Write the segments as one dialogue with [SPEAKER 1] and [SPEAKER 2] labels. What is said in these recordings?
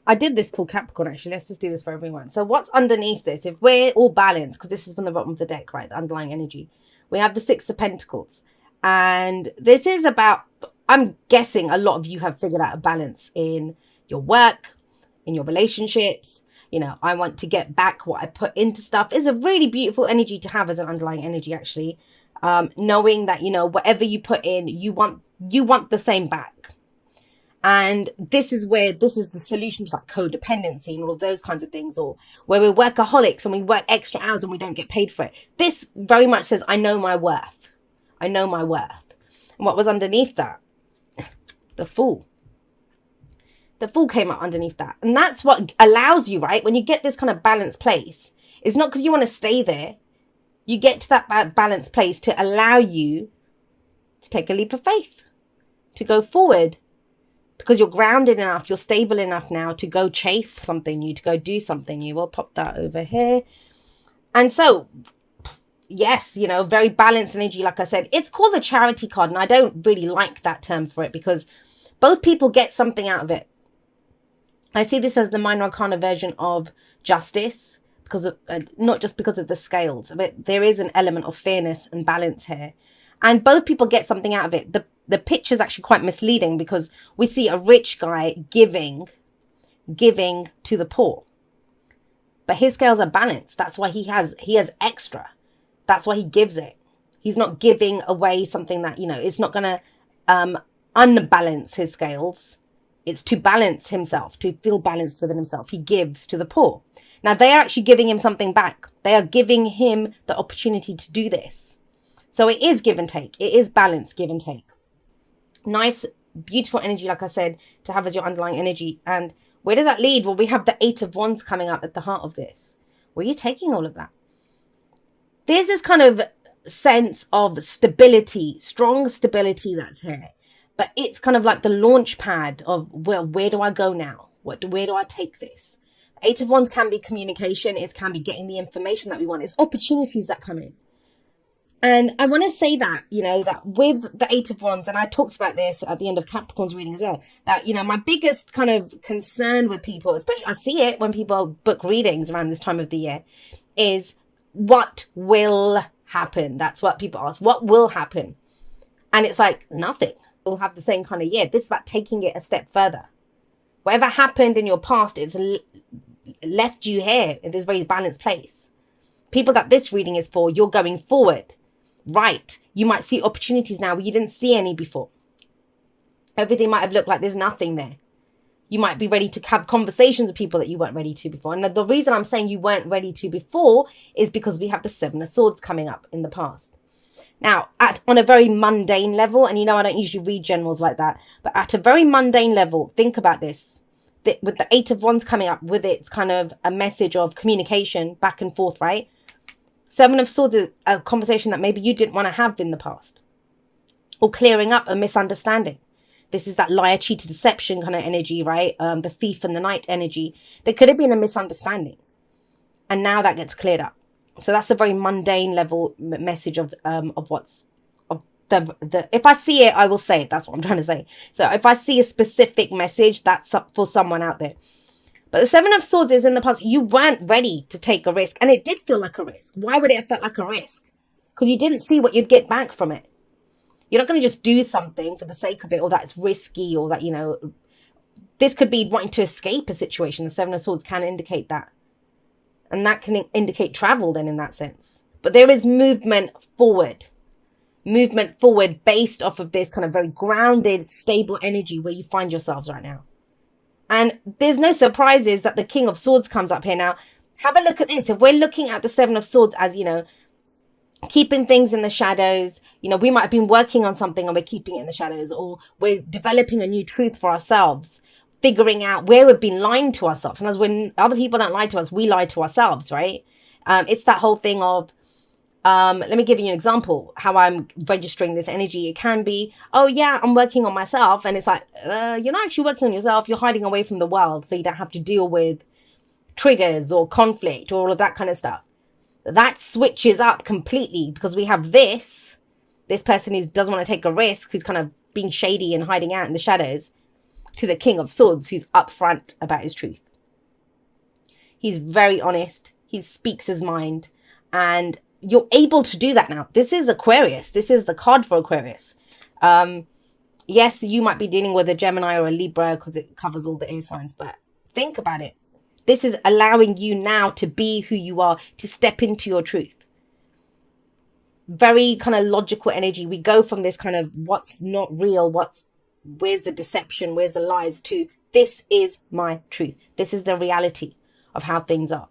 [SPEAKER 1] I did this for Capricorn, actually. Let's just do this for everyone. So what's underneath this? If we're all balanced, because this is from the bottom of the deck, right? The underlying energy. We have the Six of Pentacles. And this is about, I'm guessing a lot of you have figured out a balance in your work, in your relationships. You know, I want to get back what I put into stuff. It's a really beautiful energy to have as an underlying energy, actually. Knowing that, you know, whatever you put in, you want the same back. And this is the solution to like codependency and all of those kinds of things, or where we're workaholics and we work extra hours and we don't get paid for it. This very much says, I know my worth. I know my worth. And what was underneath that? The Fool. The Fool came up underneath that. And that's what allows you, right? When you get this kind of balanced place, it's not because you want to stay there. You get to that balanced place to allow you to take a leap of faith, to go forward. Because you're grounded enough, you're stable enough now to go chase something new, to go do something new. We'll pop that over here. And so, yes, you know, very balanced energy, like I said. It's called the Charity card, and I don't really like that term for it because both people get something out of it. I see this as the minor arcana version of justice, because of, not just because of the scales, but there is an element of fairness and balance here. And both people get something out of it. The picture is actually quite misleading because we see a rich guy giving to the poor. But his scales are balanced. That's why he has extra. That's why he gives it. He's not giving away something that, you know, it's not going to unbalance his scales. It's to balance himself, to feel balanced within himself. He gives to the poor. Now, they are actually giving him something back. They are giving him the opportunity to do this. So it is give and take. It is balanced, give and take. Nice, beautiful energy, like I said, to have as your underlying energy. And where does that lead? Well, we have the Eight of Wands coming up at the heart of this. Where are you taking all of that? There's this kind of sense of stability, strong stability that's here. But it's kind of like the launch pad of, well, where do I go now? Where do I take this? Eight of Wands can be communication. It can be getting the information that we want. It's opportunities that come in. And I want to say that, you know, that with the Eight of Wands, and I talked about this at the end of Capricorn's reading as well, that, you know, my biggest kind of concern with people, especially I see it when people book readings around this time of the year, is what will happen? That's what people ask. What will happen? And it's like, nothing. We'll have the same kind of year. This is about taking it a step further. Whatever happened in your past, it's left you here in this very balanced place. People that this reading is for, you're going forward. Right, you might see opportunities now where you didn't see any before. Everything might have looked like there's nothing there. You might be ready to have conversations with people that you weren't ready to before. And the reason I'm saying you weren't ready to before is because we have the Seven of Swords coming up in the past. Now, on a very mundane level, and you know I don't usually read generals like that, but at a very mundane level, think about this. With the Eight of Wands coming up, with its kind of a message of communication back and forth, right? Seven of Swords is a conversation that maybe you didn't want to have in the past. Or clearing up a misunderstanding. This is that liar, cheater, deception kind of energy, right? The thief and the knight energy. There could have been a misunderstanding. And now that gets cleared up. So that's a very mundane level message of what's... if I see it, I will say it. That's what I'm trying to say. So if I see a specific message, that's up for someone out there. But the Seven of Swords is in the past. You weren't ready to take a risk. And it did feel like a risk. Why would it have felt like a risk? Because you didn't see what you'd get back from it. You're not going to just do something for the sake of it, or that it's risky, or that, you know, this could be wanting to escape a situation. The Seven of Swords can indicate that. And that can indicate travel then in that sense. But there is movement forward. Movement forward based off of this kind of very grounded, stable energy where you find yourselves right now. And there's no surprises that the King of Swords comes up here. Now, have a look at this. If we're looking at the Seven of Swords as, you know, keeping things in the shadows, you know, we might have been working on something and we're keeping it in the shadows, or we're developing a new truth for ourselves, figuring out where we've been lying to ourselves. And as when other people don't lie to us, we lie to ourselves, right? It's that whole thing of, let me give you an example how I'm registering this energy. It can be, oh yeah, I'm working on myself. And it's like, you're not actually working on yourself. You're hiding away from the world. So you don't have to deal with triggers or conflict or all of that kind of stuff. That switches up completely because we have this person who doesn't want to take a risk, who's kind of being shady and hiding out in the shadows. to the King of Swords, who's upfront about his truth. He's very honest. He speaks his mind. And you're able to do that now. This is Aquarius. This is the card for Aquarius. Yes, you might be dealing with a Gemini or a Libra because it covers all the air signs. But think about it. This is allowing you now to be who you are, to step into your truth. Very kind of logical energy. We go from this kind of what's not real, where's the deception, where's the lies, to this is my truth. This is the reality of how things are.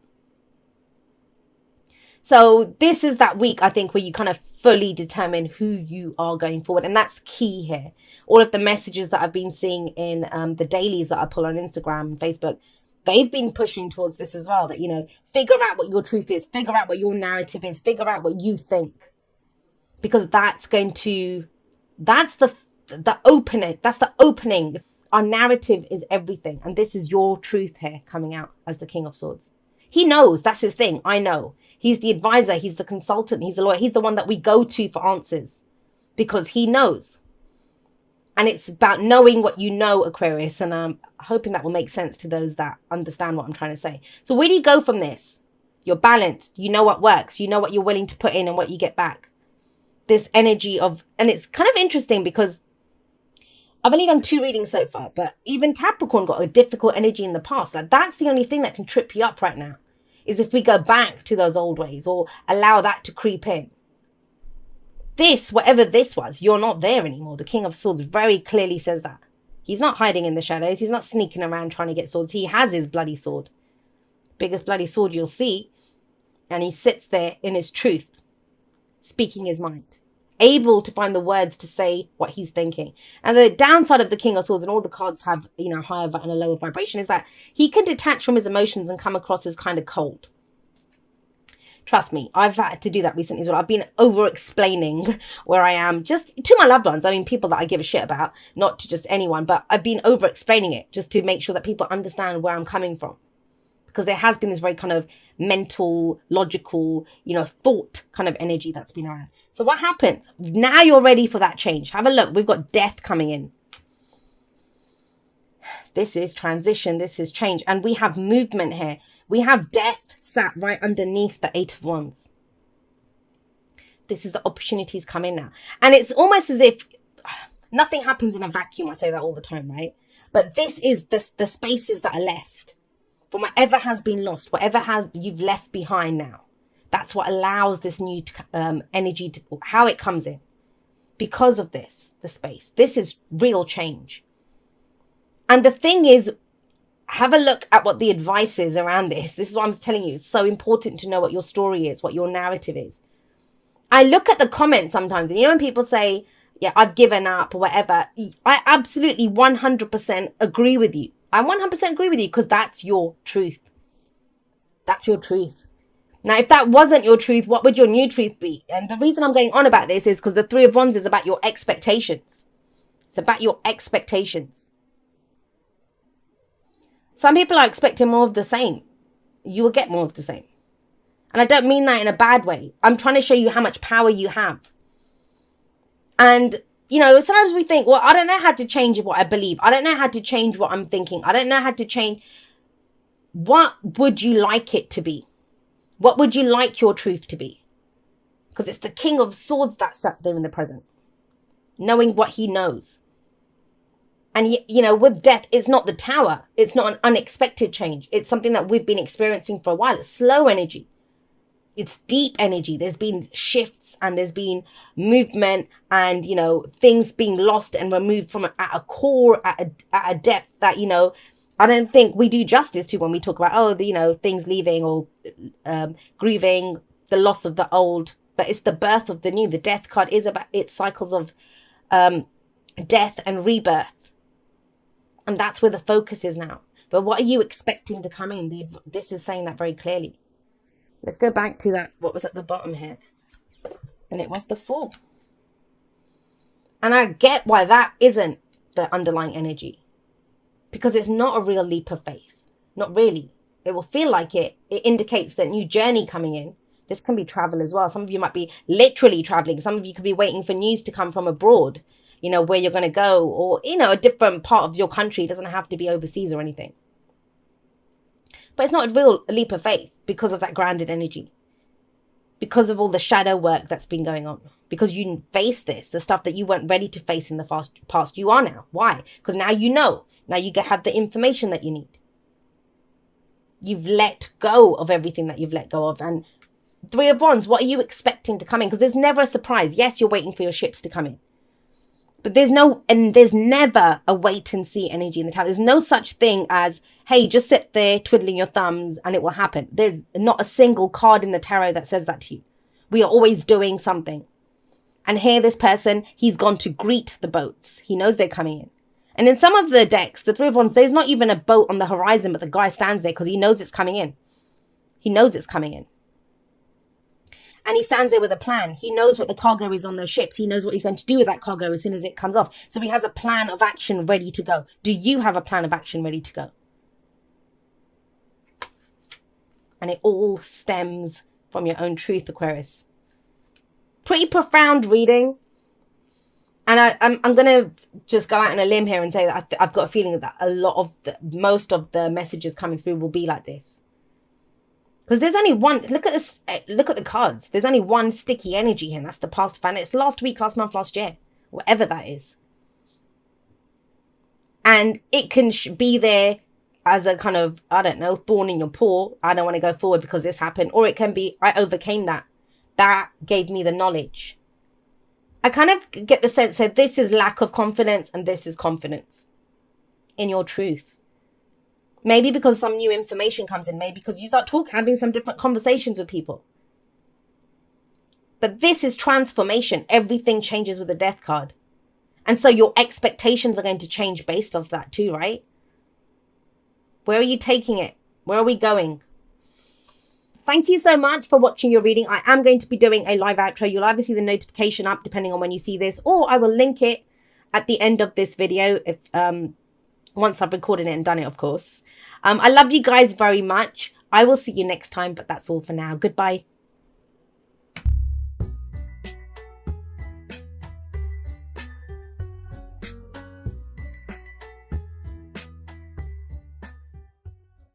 [SPEAKER 1] So this is that week, I think, where you kind of fully determine who you are going forward. And that's key here. All of the messages that I've been seeing in the dailies that I pull on Instagram and Facebook, they've been pushing towards this as well. That, you know, figure out what your truth is. Figure out what your narrative is. Figure out what you think. Because that's going to, that's the opening. That's the opening. Our narrative is everything. And this is your truth here coming out as the King of Swords. He knows. That's his thing. I know. He's the advisor. He's the consultant. He's the lawyer. He's the one that we go to for answers because he knows. And it's about knowing what you know, Aquarius. And I'm hoping that will make sense to those that understand what I'm trying to say. So where do you go from this? You're balanced. You know what works. You know what you're willing to put in and what you get back. This energy of, and it's kind of interesting because I've only done 2 readings so far, but even Capricorn got a difficult energy in the past. Like, that's the only thing that can trip you up right now, is if we go back to those old ways or allow that to creep in. This, whatever this was, you're not there anymore. The King of Swords very clearly says that. He's not hiding in the shadows. He's not sneaking around trying to get swords. He has his bloody sword. Biggest bloody sword you'll see. And he sits there in his truth, speaking his mind, able to find the words to say what he's thinking. And the downside of the King of Swords, and all the cards have, you know, higher and a lower vibration, is that he can detach from his emotions and come across as kind of cold. Trust me, I've had to do that recently as well. I've been over-explaining where I am, just to my loved ones. I mean, people that I give a shit about, not to just anyone, but I've been over-explaining it just to make sure that people understand where I'm coming from. Because there has been this very kind of mental, logical, you know, thought kind of energy that's been around. So what happens? Now you're ready for that change. Have a look. We've got death coming in. This is transition. This is change. And we have movement here. We have death sat right underneath the 8 of Wands. This is the opportunities coming now. And it's almost as if nothing happens in a vacuum. I say that all the time, right? But this is the spaces that are left. From whatever has been lost, whatever you've left behind now. That's what allows this new energy to, how it comes in. Because of this, the space. This is real change. And the thing is, have a look at what the advice is around this. This is what I'm telling you. It's so important to know what your story is, what your narrative is. I look at the comments sometimes, and you know when people say, yeah, I've given up or whatever. I absolutely 100% agree with you. I 100% agree with you because that's your truth. That's your truth. Now, if that wasn't your truth, what would your new truth be? And the reason I'm going on about this is because the 3 of Wands is about your expectations. It's about your expectations. Some people are expecting more of the same. You will get more of the same. And I don't mean that in a bad way. I'm trying to show you how much power you have. And you know, sometimes we think, well, I don't know how to change what I believe. I don't know how to change what I'm thinking. I don't know how to change. What would you like it to be? What would you like your truth to be? Because it's the King of Swords that's sat there in the present, knowing what he knows. And, you know, with death, it's not the Tower. It's not an unexpected change. It's something that we've been experiencing for a while. It's slow energy. It's deep energy. There's been shifts and there's been movement and, you know, things being lost and removed from at a core, at a depth that, you know, I don't think we do justice to when we talk about, oh, you know, things leaving or grieving the loss of the old. But it's the birth of the new. The death card is about its cycles of death and rebirth. And that's where the focus is now. But what are you expecting to come in? This is saying that very clearly. Let's go back to that, what was at the bottom here. And it was the Fool. And I get why that isn't the underlying energy. Because it's not a real leap of faith. Not really. It will feel like it. It indicates that new journey coming in. This can be travel as well. Some of you might be literally traveling. Some of you could be waiting for news to come from abroad. you know, where you're going to go, or, you know, a different part of your country. It doesn't have to be overseas or anything. But it's not a real leap of faith because of that grounded energy. Because of all the shadow work that's been going on. Because you face this, the stuff that you weren't ready to face in the past, you are now. Why? Because now you know. Now you have the information that you need. You've let go of everything that you've let go of. And Three of Wands, what are you expecting to come in? Because there's never a surprise. Yes, you're waiting for your ships to come in. But there's never a wait and see energy in the tarot. There's no such thing as, hey, just sit there twiddling your thumbs and it will happen. There's not a single card in the tarot that says that to you. We are always doing something. And here, this person, he's gone to greet the boats. He knows they're coming in. And in some of the decks, the Three of Wands, there's not even a boat on the horizon, but the guy stands there because he knows it's coming in. He knows it's coming in. And he stands there with a plan. He knows what the cargo is on those ships. He knows what he's going to do with that cargo as soon as it comes off. So he has a plan of action ready to go. Do you have a plan of action ready to go? And it all stems from your own truth, Aquarius. Pretty profound reading. And I'm going to just go out on a limb here and say that I've got a feeling that most of the messages coming through will be like this. Because there's only one, look at this, look at the cards. There's only one sticky energy here, and that's the past fan. It's last week, last month, last year, whatever that is. And it can be there as a kind of, I don't know, thorn in your paw. I don't want to go forward because this happened. Or it can be, I overcame that. That gave me the knowledge. I kind of get the sense that this is lack of confidence and this is confidence in your truth. Maybe because some new information comes in. Maybe because you start having some different conversations with people. But this is transformation. Everything changes with the Death card. And so your expectations are going to change based off that too, right? Where are you taking it? Where are we going? Thank you so much for watching your reading. I am going to be doing a live outro. You'll either see the notification up depending on when you see this, or I will link it at the end of this video if once I've recorded it and done it, of course. I love you guys very much. I will see you next time, but that's all for now. Goodbye.